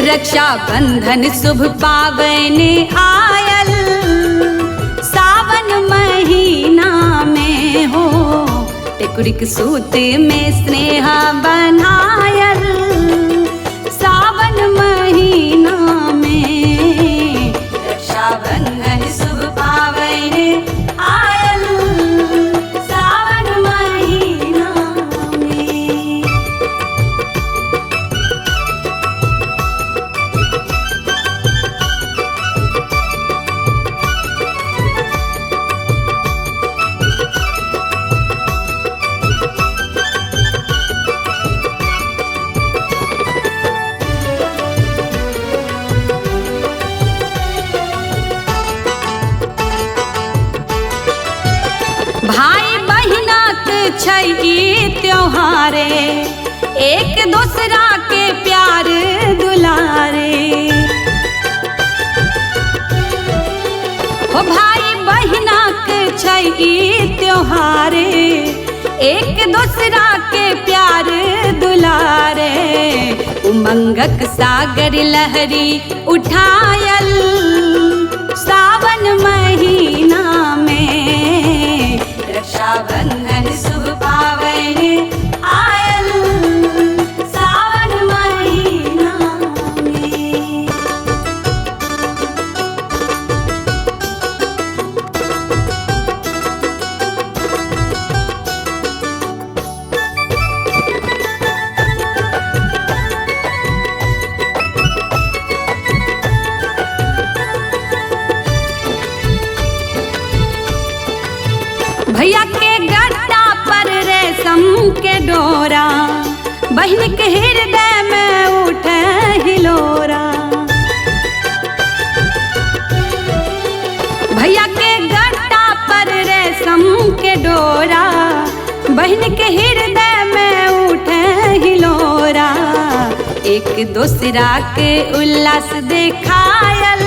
रक्षाबंधन शुभ पावन आयल, सावन महीना में हो टेकुरिक सूत में स्नेह बनायल, सावन महीना में रक्षाबंधन शुभ पावन आयल, सावन महीना में। भाई बहिनाक छै ई त्योहारे, एक दूसरा के प्यार दुलारे। हो भाई बहिनाक छै ई त्योहारे, एक दूसरा के प्यार दुलारे। उमंगक सागर लहरी उठायल, सावन महीना में रक्षाबंधन शुभ पावन आयल, सावन महीना में। भैया के गट्टा पर रेशम के डोरा, बहन के हृदय में उठे हिलोरा। भैया के गट्टा पर रेशम के डोरा, बहन के हृदय में उठे हिलोरा। एक दूसरा के उल्लास देखायल,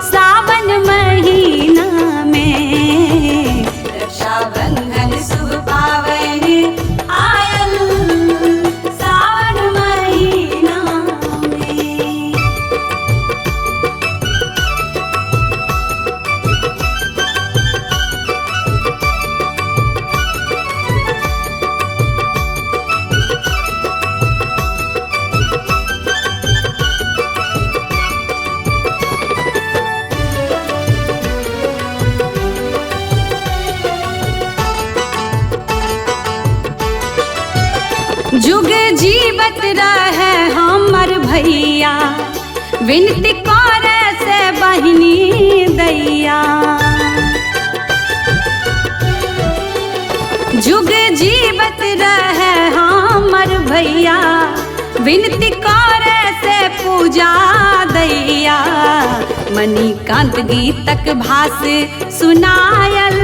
सावन महीना में रक्षाबंधन शुभ पावन आयल, सावन महीना में। जुग जीवत रहे हमर भैया, विनती करे से बहिनी दैया। जुग जीवत रहे हमर भैया, विनती करे से पूजा दैया। मणिकांत गीतक भास सुनायल,